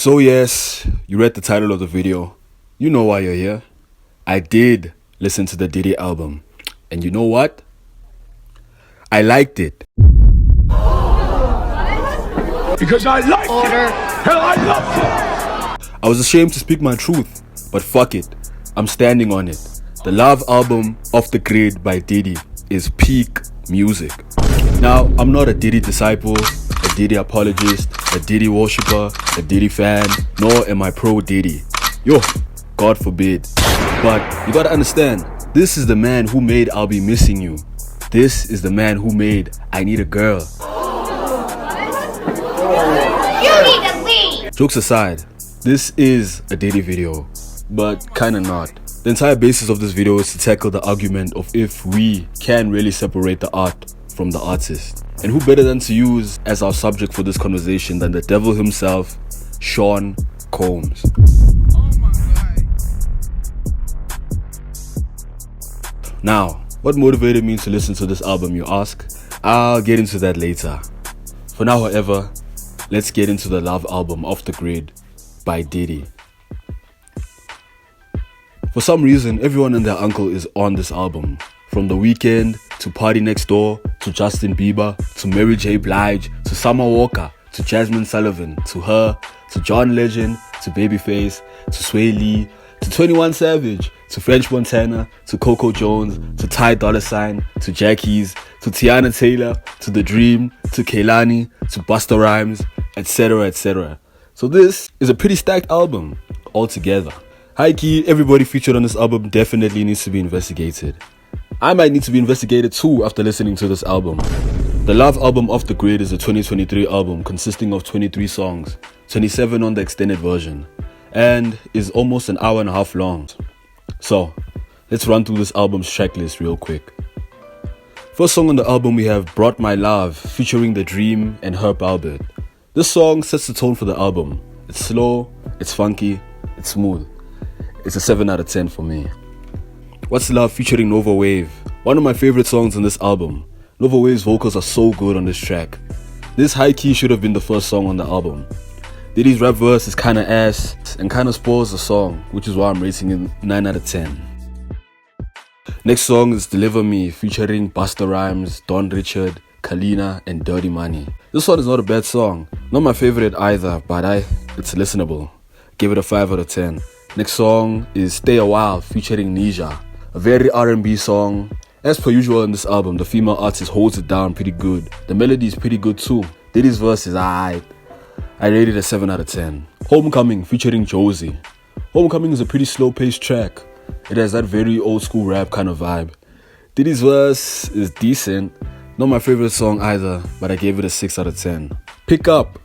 So yes, you read the title of the video. You know why you're here. I did listen to the Diddy album. And you know what? I liked it. Because I liked it. Hell, I loved it. I was ashamed to speak my truth, but fuck it. I'm standing on it. The Love album Off the Grid by Diddy is peak music. Now, I'm not a Diddy disciple, a Diddy apologist, a Diddy worshipper, a Diddy fan, nor am I pro Diddy. Yo, God forbid. But you gotta understand, this is the man who made I'll Be Missing You. This is the man who made I Need a Girl. You need to leave! Jokes aside, this is a Diddy video, but kinda not. The entire basis of this video is to tackle the argument of if we can really separate the art from the artist. And who better than to use as our subject for this conversation than the devil himself, Sean Combs. Now, what motivated me to listen to this album, you ask? I'll get into that later. For now, however, let's get into the Love album Off the Grid by Diddy. For some reason, everyone and their uncle is on this album. From The Weeknd, to Party Next Door, to Justin Bieber, to Mary J. Blige, to Summer Walker, to Jasmine Sullivan, to Her, to John Legend, to Babyface, to Sway Lee, to 21 Savage, to French Montana, to Coco Jones, to Ty Dolla $ign, to Jackies, to Tiana Taylor, to The Dream, to Kehlani, to Busta Rhymes, etc, etc. So this is a pretty stacked album altogether. High key, everybody featured on this album definitely needs to be investigated. I might need to be investigated too after listening to this album. The Love album Off the Grid is a 2023 album consisting of 23 songs, 27 on the extended version, and is almost an hour and a half long. So, let's run through this album's tracklist real quick. First song on the album we have Brought My Love featuring The Dream and Herb Alpert. This song sets the tone for the album. It's slow, it's funky, it's smooth. It's a 7 out of 10 for me. What's Love featuring Nova Wave, one of my favorite songs on this album. Nova Wave's vocals are so good on this track. This high key should have been the first song on the album. Diddy's rap verse is kinda ass and kinda spoils the song, which is why I'm rating it 9 out of 10. Next song is Deliver Me featuring Busta Rhymes, Don Richard, Kalina and Dirty Money. This one is not a bad song, not my favorite either, but it's listenable. Give it a 5 out of 10. Next song is Stay a While featuring Nisha, a very R&B song. As per usual in this album, the female artist holds it down pretty good. The melody is pretty good too. Diddy's verse is alright. I rate it a 7 out of 10. Homecoming featuring Josie. Homecoming is a pretty slow-paced track. It has that very old-school rap kind of vibe. Diddy's verse is decent. Not my favorite song either, but I gave it a 6 out of 10. Pick Up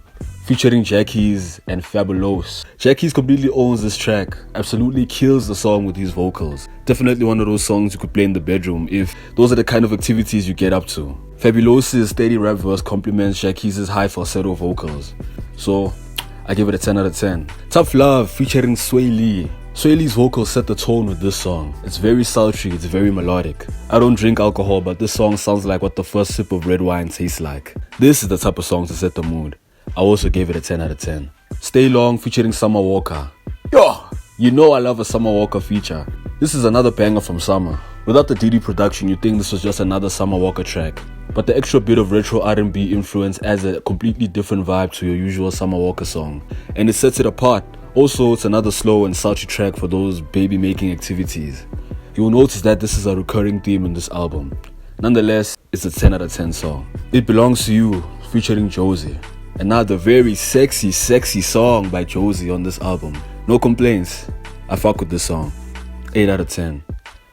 featuring Jackies and Fabulous. Jackies completely owns this track, absolutely kills the song with his vocals. Definitely one of those songs you could play in the bedroom if those are the kind of activities you get up to. Fabulous' steady rap verse complements Jackies' high falsetto vocals. So, I give it a 10 out of 10. Tough Love featuring Sway Lee. Sway Lee's vocals set the tone with this song. It's very sultry, it's very melodic. I don't drink alcohol, but this song sounds like what the first sip of red wine tastes like. This is the type of song to set the mood. I also gave it a 10 out of 10. Stay Long featuring Summer Walker. Yo! You know I love a Summer Walker feature. This is another banger from Summer. Without the Diddy production, you'd think this was just another Summer Walker track. But the extra bit of retro R&B influence adds a completely different vibe to your usual Summer Walker song. And it sets it apart. Also, it's another slow and sultry track for those baby-making activities. You will notice that this is a recurring theme in this album. Nonetheless, it's a 10 out of 10 song. It Belongs to You featuring Josie. Another very sexy song by Josie on this album. No complaints. I fuck with this song. 8 out of 10.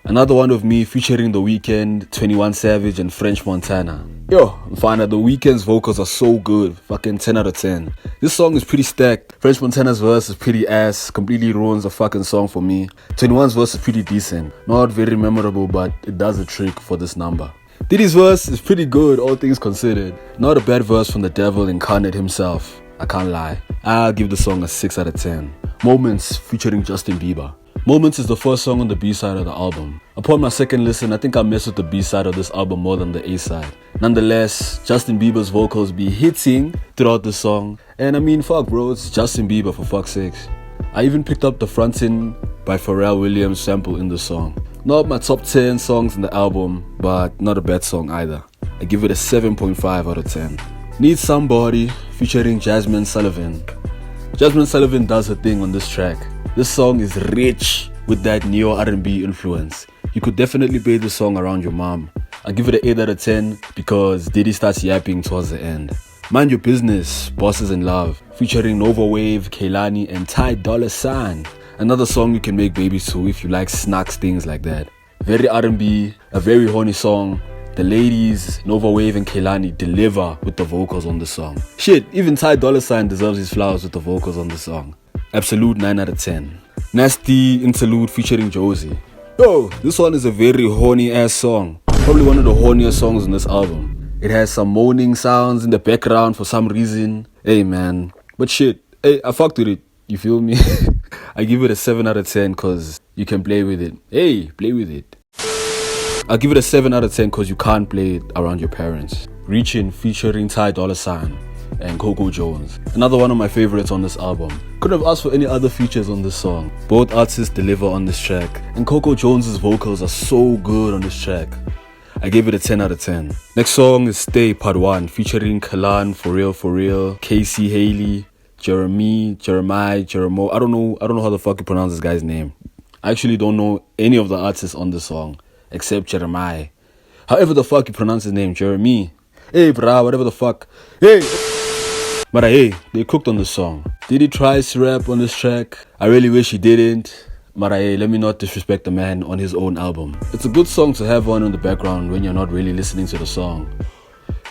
Another One of Me featuring The Weeknd, 21 Savage and French Montana. Yo, Mfana, The Weeknd's vocals are so good. Fucking 10 out of 10. This song is pretty stacked. French Montana's verse is pretty ass. Completely ruins the fucking song for me. 21's verse is pretty decent. Not very memorable, but it does a trick for this number. Diddy's verse is pretty good, all things considered. Not a bad verse from the devil incarnate himself. I can't lie. I'll give the song a 6 out of 10. Moments featuring Justin Bieber. Moments is the first song on the B-side of the album. Upon my second listen, I think I messed with the B-side of this album more than the A-side. Nonetheless, Justin Bieber's vocals be hitting throughout the song. And I mean, fuck bro, it's Justin Bieber for fuck's sakes. I even picked up the Frontin' by Pharrell Williams sample in the song. Not my top 10 songs in the album, but not a bad song either. I give it a 7.5 out of 10. Need Somebody featuring Jasmine Sullivan. Jasmine Sullivan does her thing on this track. This song is rich with that neo R&B influence. You could definitely play this song around your mom. I give it an 8 out of 10 because Diddy starts yapping towards the end. Mind Your Business, Bosses in Love, featuring Nova Wave, Kehlani, and Ty Dolla $ign. Another song you can make babies to if you like snacks, things like that. Very R&B, a very horny song. The ladies, Nova Wave and Kehlani, deliver with the vocals on the song. Shit, even Ty Dolla $ign deserves his flowers with the vocals on the song. Absolute 9 out of 10. Nasty Interlude featuring Josie. Yo, this one is a very horny ass song. Probably one of the horniest songs on this album. It has some moaning sounds in the background for some reason. Hey man, but shit, hey, I fucked with it. You feel me? I give it a 7 out of 10 cause you can play with it. Hey, play with it. I'll give it a 7 out of 10 cause you can't play it around your parents. Reaching featuring Ty Dolla $ign and Coco Jones. Another one of my favorites on this album. Couldn't have asked for any other features on this song. Both artists deliver on this track. And Coco Jones's vocals are so good on this track. I gave it a 10 out of 10. Next song is Stay Part 1 featuring Kalan, For Real, Casey Haley, Jeremiah, Jeremo. I don't know how the fuck you pronounce this guy's name. I actually don't know any of the artists on this song except Jeremiah. However the fuck you pronounce his name, Jeremy. Hey brah, whatever the fuck. Hey! But hey, they cooked on this song. Did he try to rap on this track? I really wish he didn't. But hey, let me not disrespect the man on his own album. It's a good song to have on in the background when you're not really listening to the song,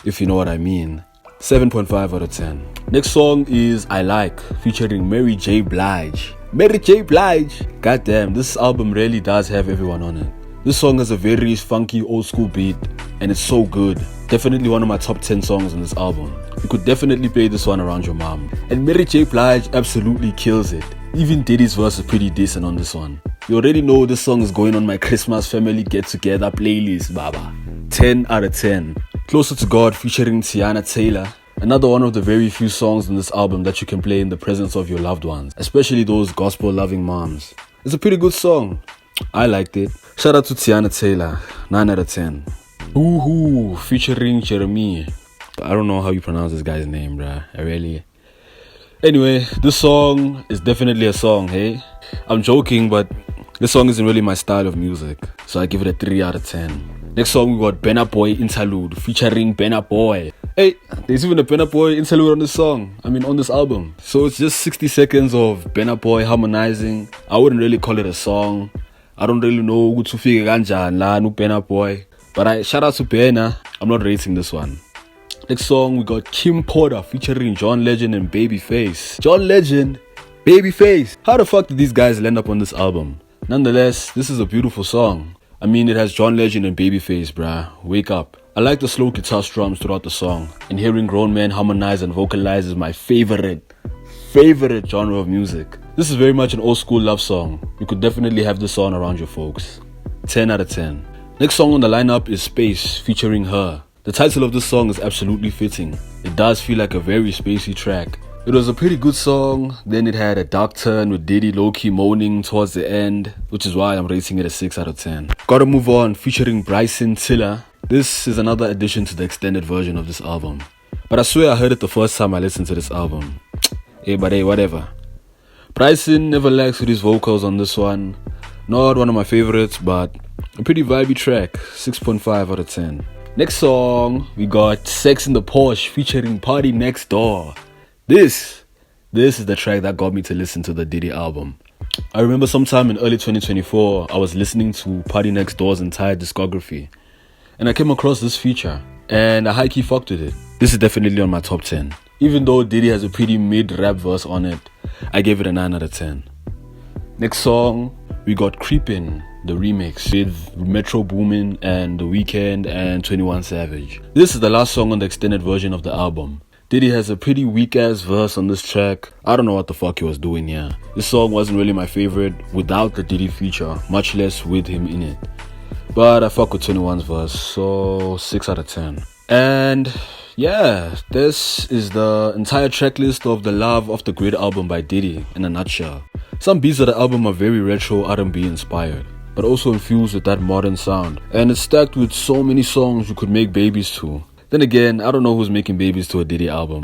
if you know what I mean. 7.5 out of 10. Next song is I Like featuring Mary J. Blige. Mary J. Blige! Goddamn, this album really does have everyone on it. This song has a very funky old school beat and it's so good. Definitely one of my top 10 songs on this album. You could definitely play this one around your mom. And Mary J. Blige absolutely kills it. Even Diddy's verse is pretty decent on this one. You already know this song is going on my Christmas family get together playlist, baba. 10 out of 10. Closer to God featuring Teyana Taylor. Another one of the very few songs on this album that you can play in the presence of your loved ones, especially those gospel loving moms. It's a pretty good song. I liked it. Shout out to Teyana Taylor. 9 out of 10. Ooh, featuring Jeremy. I don't know how you pronounce this guy's name, bruh. I really... Anyway, this song is definitely a song, hey? I'm joking, but this song isn't really my style of music, so I give it a 3 out of 10. Next song, we got Benna Boy Interlude featuring Benna Boy. Hey, there's even a Benna Boy interlude on this song. On this album. So it's just 60 seconds of Benna Boy harmonizing. I wouldn't really call it a song. I don't really know who to figure kanjani la no Benna Boy. But shout out to Benna. I'm not rating this one. Next song, we got Kim Porter featuring John Legend and Babyface. John Legend, Babyface. How the fuck did these guys land up on this album? Nonetheless, this is a beautiful song. It has John Legend and Babyface, bruh. Wake up. I like the slow guitar strums throughout the song. And hearing grown men harmonize and vocalize is my favorite genre of music. This is very much an old school love song. You could definitely have this on around your folks. 10 out of 10. Next song on the lineup is Space featuring Her. The title of this song is absolutely fitting. It does feel like a very spacey track. It was a pretty good song, then it had a dark turn with Diddy low-key moaning towards the end, which is why I'm rating it a 6 out of 10. Gotta Move On featuring Bryson Tiller. This is another addition to the extended version of this album. But I swear I heard it the first time I listened to this album. But whatever. Bryson never lacks with his vocals on this one. Not one of my favorites, but a pretty vibey track. 6.5 out of 10. Next song, we got Sex in the Porsche featuring Party Next Door. This is the track that got me to listen to the Diddy album. I remember sometime in early 2024, I was listening to Party Next Door's entire discography. And I came across this feature, and I high-key fucked with it. This is definitely on my top 10. Even though Diddy has a pretty mid-rap verse on it, I gave it a 9 out of 10. Next song, we got Creepin', the remix with Metro Boomin and The Weeknd and 21 Savage. This is the last song on the extended version of the album. Diddy has a pretty weak-ass verse on this track. I don't know what the fuck he was doing here. This song wasn't really my favorite without the Diddy feature, much less with him in it. But I fuck with 21's verse, so 6 out of 10. And yeah, this is the entire tracklist of the Love of the Great album by Diddy in a nutshell. Some beats of the album are very retro R&B inspired, but also infused with that modern sound, and it's stacked with so many songs you could make babies to. Then again, I don't know who's making babies to a Diddy album.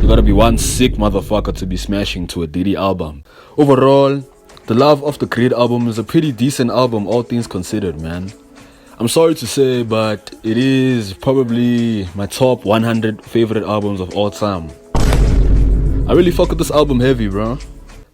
You gotta be one sick motherfucker to be smashing to a Diddy album. Overall, the Love of the Great album is a pretty decent album, all things considered, man. I'm sorry to say, but it is probably my top 100 favorite albums of all time. I really fuck with this album heavy, bro.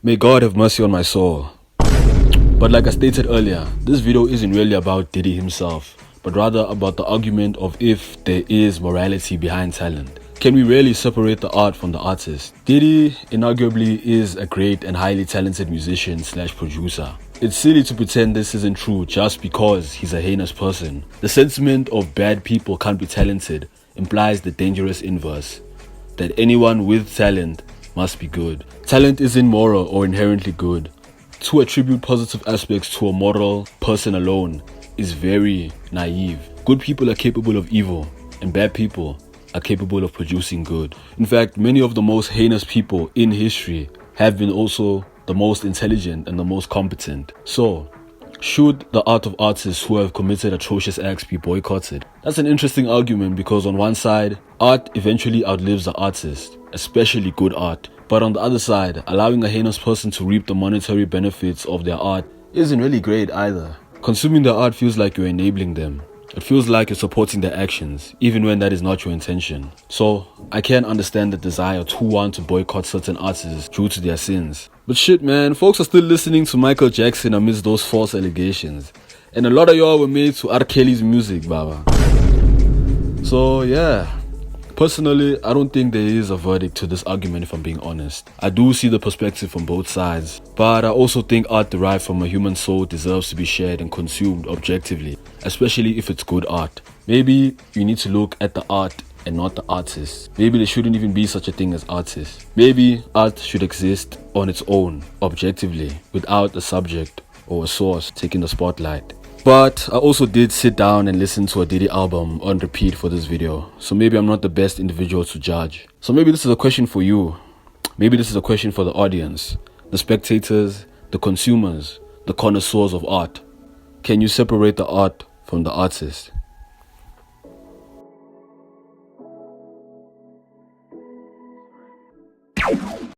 May God have mercy on my soul. But like I stated earlier, this video isn't really about Diddy himself, but rather about the argument of if there is morality behind talent. Can we really separate the art from the artist? Diddy inarguably is a great and highly talented musician / producer. It's silly to pretend this isn't true just because he's a heinous person. The sentiment of bad people can't be talented implies the dangerous inverse, that anyone with talent must be good. Talent isn't moral or inherently good. To attribute positive aspects to a moral person alone is very naive. Good people are capable of evil, and bad people are capable of producing good. In fact, many of the most heinous people in history have been also the most intelligent and the most competent. So, should the art of artists who have committed atrocious acts be boycotted? That's an interesting argument because on one side, art eventually outlives the artist, especially good art. But on the other side, allowing a heinous person to reap the monetary benefits of their art isn't really great either. Consuming their art feels like you're enabling them. It feels like you're supporting their actions, even when that is not your intention. So, I can understand the desire to want to boycott certain artists due to their sins. But shit, man, folks are still listening to Michael Jackson amidst those false allegations. And a lot of y'all were made to R. Kelly's music, baba. So, yeah. Personally, I don't think there is a verdict to this argument if I'm being honest. I do see the perspective from both sides, but I also think art derived from a human soul deserves to be shared and consumed objectively, especially if it's good art. Maybe you need to look at the art and not the artist. Maybe there shouldn't even be such a thing as artists. Maybe art should exist on its own, objectively, without a subject or a source taking the spotlight. But I also did sit down and listen to a Diddy album on repeat for this video, so maybe I'm not the best individual to judge. So maybe this is a question for you. Maybe this is a question for the audience, the spectators, the consumers, the connoisseurs of art. Can you separate the art from the artist?